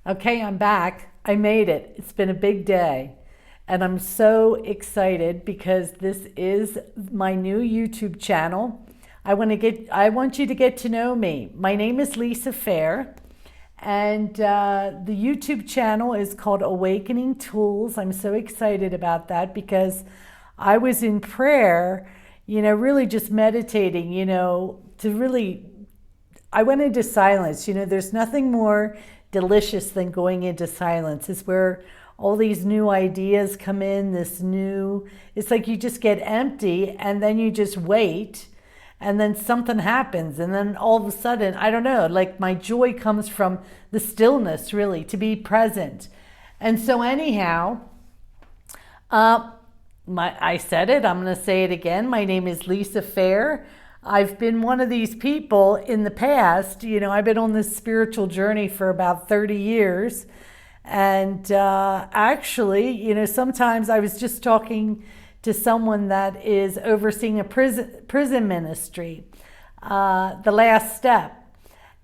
Okay, I'm back. I made it. It's been a big day. And I'm so excited because this is my new YouTube channel. I want you to get to know me. My name is Lisa Fair, and the YouTube channel is called Awakening Tools. I'm so excited about that because I was in prayer, really just meditating, to really I went into silence. There's nothing more delicious than going into silence. It's where all these new ideas come in, it's like you just get empty and then you just wait and then something happens. And then all of a sudden, I don't know, like my joy comes from the stillness, really, to be present. And so, anyhow, I said it, I'm going to say it again. My name is Lisa Fair. I've been one of these people in the past. I've been on this spiritual journey for about 30 years. And actually, sometimes I was just talking to someone that is overseeing a prison ministry, The Last Step.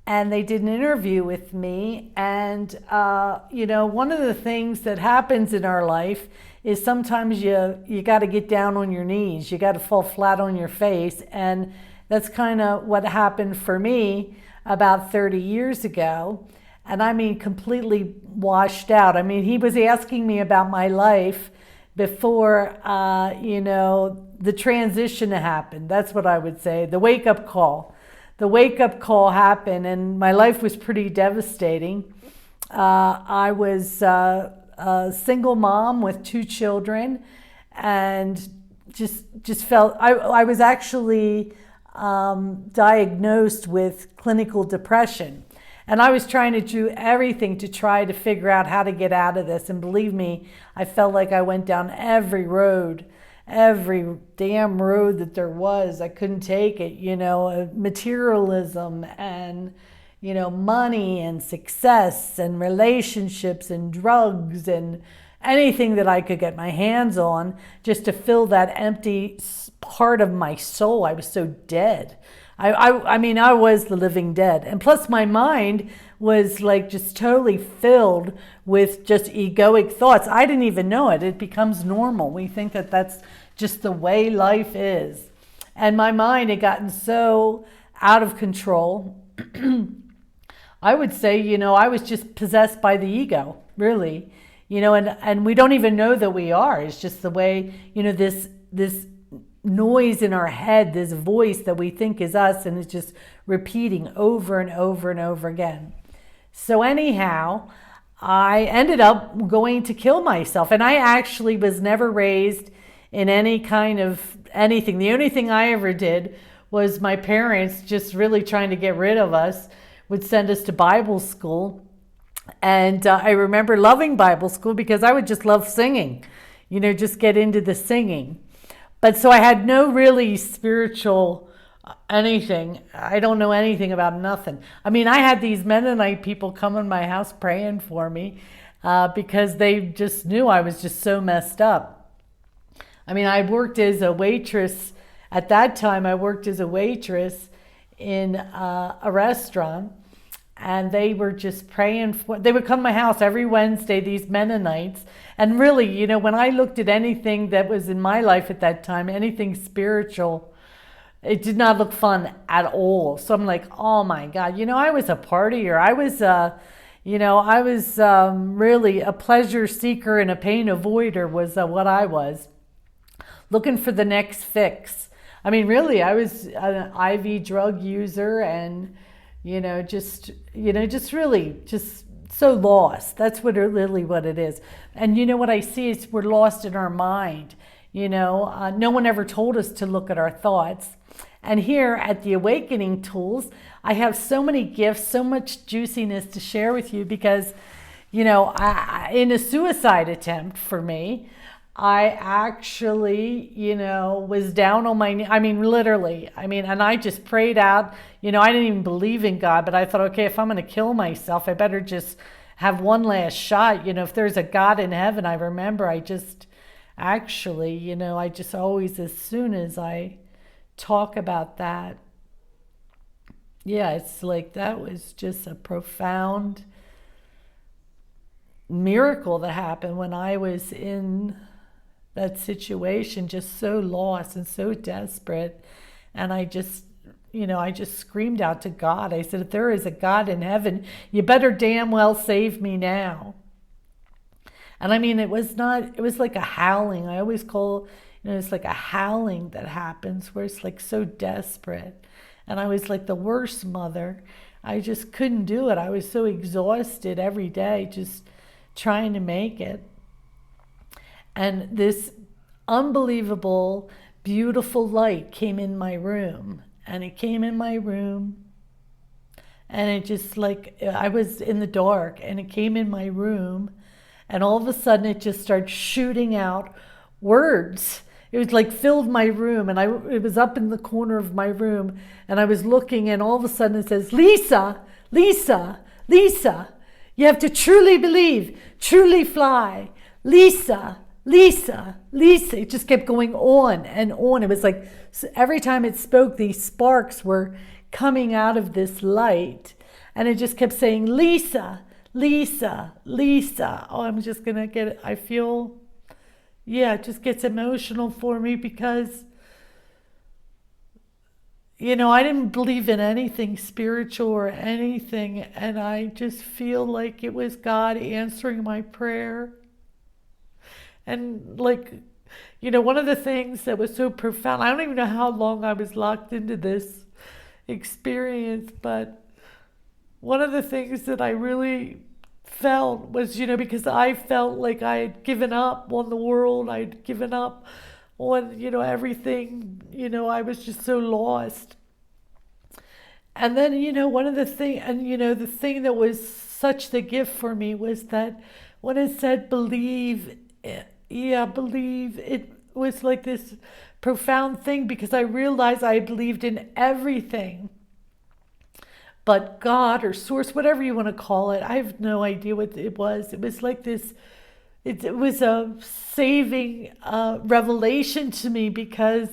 And they did an interview with me. And, one of the things that happens in our life is sometimes you got to get down on your knees. You got to fall flat on your face. And that's kind of what happened for me about 30 years ago. And I mean, completely washed out. I mean, he was asking me about my life before, the transition happened. That's what I would say, the wake-up call. The wake-up call happened, and my life was pretty devastating. I was a single mom with 2 children, and just felt I was actually diagnosed with clinical depression. And I was trying to do everything to try to figure out how to get out of this. And believe me, I felt like I went down every damn road that there was. I couldn't take it, materialism and, money and success and relationships and drugs and anything that I could get my hands on just to fill that empty part of my soul. I was so dead. I mean, I was the living dead. And plus my mind was like just totally filled with just egoic thoughts. I didn't even know it. It becomes normal. We think that that's just the way life is. And my mind had gotten so out of control. I would say, I was just possessed by the ego, really. And we don't even know that we are. It's just the way, this noise in our head, this voice that we think is us, and it's just repeating over and over and over again. So anyhow, I ended up going to kill myself. And I actually was never raised in any kind of anything. The only thing I ever did was my parents, just really trying to get rid of us, would send us to Bible school. And I remember loving Bible school because I would just love singing, just get into the singing. But so I had no really spiritual anything. I don't know anything about nothing. I mean, I had these Mennonite people come in my house praying for me because they just knew I was just so messed up. I mean, I worked as a waitress. At that time, I worked as a waitress in a restaurant. And they were just praying they would come to my house every Wednesday, these Mennonites. And really, when I looked at anything that was in my life at that time, anything spiritual, it did not look fun at all. So I'm like, oh my God, I was a partier. I was, really a pleasure seeker and a pain avoider was what I was. Looking for the next fix. I mean, really, I was an IV drug user and just really just so lost. That's really what it is. And what I see is we're lost in our mind. No one ever told us to look at our thoughts. And here at the Awakening Tools, I have so many gifts, so much juiciness to share with you because, in a suicide attempt for me, I actually, was down on my knee. I mean, literally. And I just prayed out. I didn't even believe in God, but I thought, okay, if I'm going to kill myself, I better just have one last shot. If there's a God in heaven, I remember I just actually, I just always, as soon as I talk about that, yeah, it's like that was just a profound miracle that happened when I was in that situation, just so lost and so desperate. And I just screamed out to God. I said, if there is a God in heaven, you better damn well save me now. And I mean, it was like a howling. I always call, it's like a howling that happens where it's like so desperate. And I was like the worst mother. I just couldn't do it. I was so exhausted every day, just trying to make it. And this unbelievable, beautiful light came in my room. And it came in my room. And it just like, I was in the dark and it came in my room. And all of a sudden it just started shooting out words. It was like filled my room, and it was up in the corner of my room, and I was looking, and all of a sudden it says, Lisa, Lisa, Lisa, you have to truly believe, truly fly, Lisa, Lisa, Lisa. It just kept going on and on. It was like every time it spoke, these sparks were coming out of this light, and it just kept saying, Lisa, Lisa, Lisa. Oh, I'm just going to get it. I feel... it just gets emotional for me because, I didn't believe in anything spiritual or anything. And I just feel like it was God answering my prayer. And one of the things that was so profound, I don't even know how long I was locked into this experience, but one of the things that I really felt was, because I felt like I had given up on the world. I'd given up on, everything. I was just so lost. And then, one of the things, and, the thing that was such the gift for me was that when it said believe, believe, it was like this profound thing because I realized I believed in everything. But God or source, whatever you want to call it, I have no idea what it was. It was like this, it was a saving revelation to me because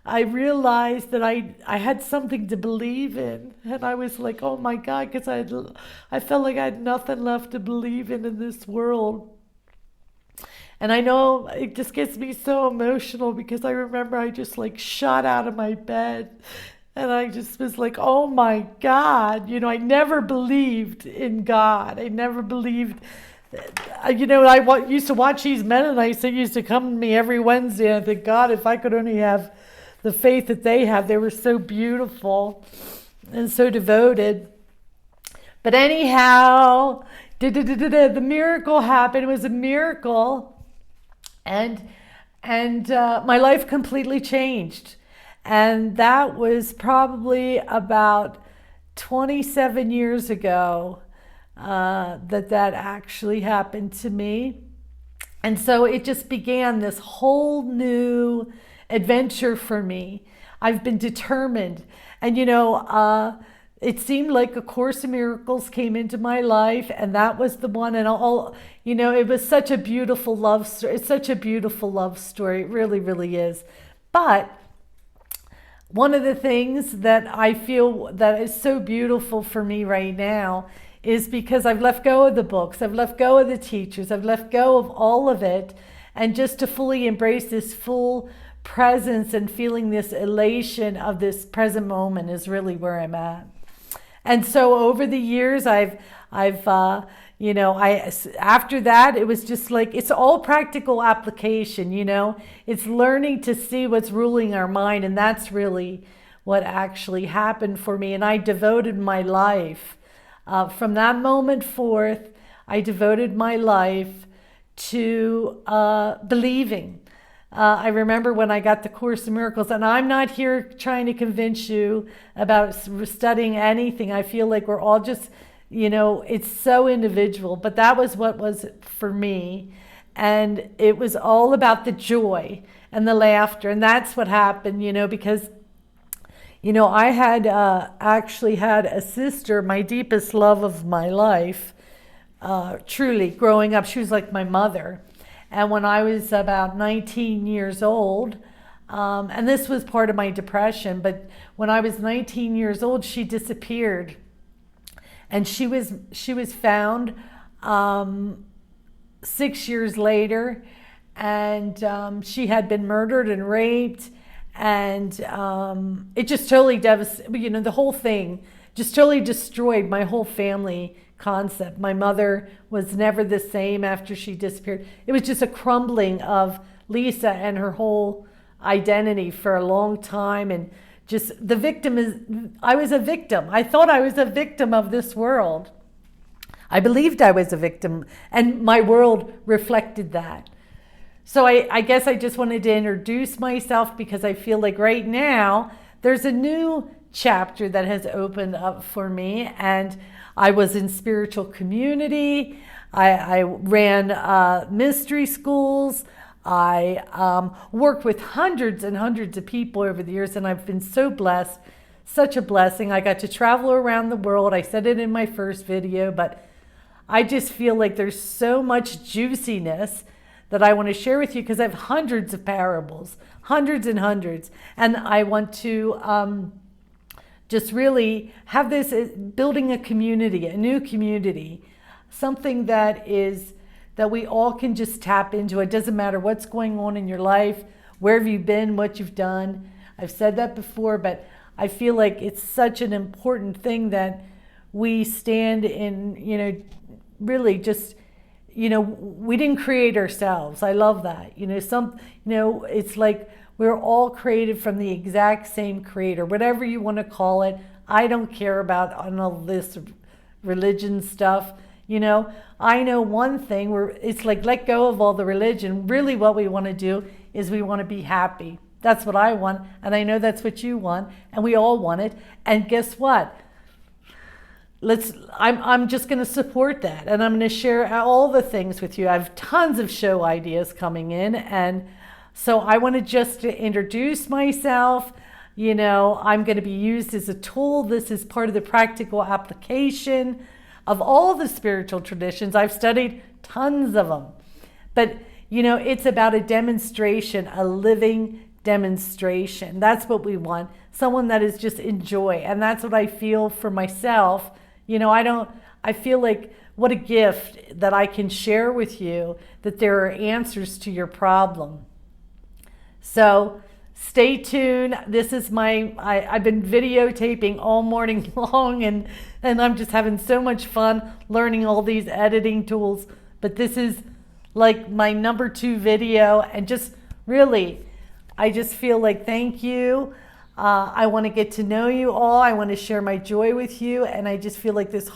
I realized that I had something to believe in. And I was like, oh my God, because I felt like I had nothing left to believe in this world. And I know it just gets me so emotional because I remember I just shot out of my bed. And I just was like, oh my God, I never believed in God. I never believed, I used to watch these Mennonites. They used to come to me every Wednesday. And I think, God, if I could only have the faith that they have. They were so beautiful and so devoted. But anyhow, the miracle happened. It was a miracle. And my life completely changed. And that was probably about 27 years ago that actually happened to me. And so it just began this whole new adventure for me. I've been determined. And, it seemed like A Course in Miracles came into my life, and that was the one. And it was such a beautiful love story. It's such a beautiful love story. It really, really is. But one of the things that I feel that is so beautiful for me right now is because I've let go of the books, I've let go of the teachers, I've let go of all of it, and just to fully embrace this full presence and feeling this elation of this present moment is really where I'm at. And so over the years, after that, it was just like, it's all practical application, it's learning to see what's ruling our mind. And that's really what actually happened for me. And I devoted my life, from that moment forth, I devoted my life to believing. I remember when I got the Course in Miracles, and I'm not here trying to convince you about studying anything. I feel like we're all just, it's so individual, but that was what was for me. And it was all about the joy and the laughter. And that's what happened, because, I had actually had a sister, my deepest love of my life, truly growing up. She was like my mother. And when I was about 19 years old, and this was part of my depression, but when I was 19 years old, she disappeared. And she was found 6 years later, and she had been murdered and raped, and it just totally devastated, you know, the whole thing just totally destroyed my whole family concept. My mother was never the same after she disappeared. It was just a crumbling of Lisa and her whole identity for a long time. And just the victim is, I was a victim. I thought I was a victim of this world. I believed I was a victim, and my world reflected that. So I guess I just wanted to introduce myself, because I feel like right now there's a new chapter that has opened up for me. And I was in spiritual community. I ran mystery schools. I worked with hundreds and hundreds of people over the years, and I've been so blessed, such a blessing. I got to travel around the world. I said it in my first video, but I just feel like there's so much juiciness that I want to share with you, because I have hundreds of parables, hundreds and hundreds. And I want to just really have this, building a community, a new community, something that we all can just tap into. It doesn't matter what's going on in your life, where have you been, what you've done. I've said that before, but I feel like it's such an important thing that we stand in, you know, really just, you know, we didn't create ourselves. I love that. You know, it's like we're all created from the exact same creator, whatever you want to call it. I don't care about all this religion stuff. You know, I know one thing where it's like, let go of all the religion. Really what we want to do is we want to be happy. That's what I want. And I know that's what you want. And we all want it. And guess what? I'm just going to support that, and I'm going to share all the things with you. I have tons of show ideas coming in, and so I want to just introduce myself. You know, I'm going to be used as a tool. This is part of the practical application of all the spiritual traditions. I've studied tons of them, but you know, it's about a demonstration, a living demonstration. That's what we want. Someone that is just in joy, and that's what I feel for myself. You know, I feel like what a gift that I can share with you, that there are answers to your problem. So stay tuned. This is I've been videotaping all morning long, and I'm just having so much fun learning all these editing tools. But this is like my number 2 video, and just really, I just feel like, thank you. I want to get to know you all. I want to share my joy with you. And I just feel like this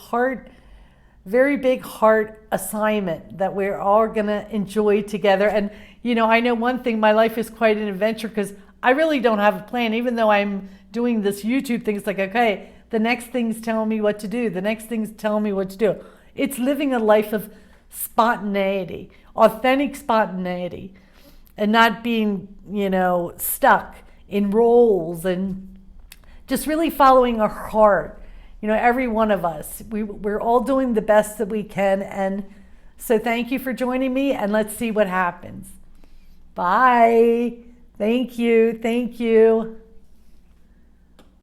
very big heart assignment that we're all going to enjoy together. And, you know, I know one thing, my life is quite an adventure, because I really don't have a plan. Even though I'm doing this YouTube thing, it's like, okay, the next thing's telling me what to do. The next thing's telling me what to do. It's living a life of spontaneity, authentic spontaneity, and not being, you know, stuck in roles, and just really following our heart. You know, every one of us, we're all doing the best that we can. And so thank you for joining me, and let's see what happens. Bye. Thank you. Thank you.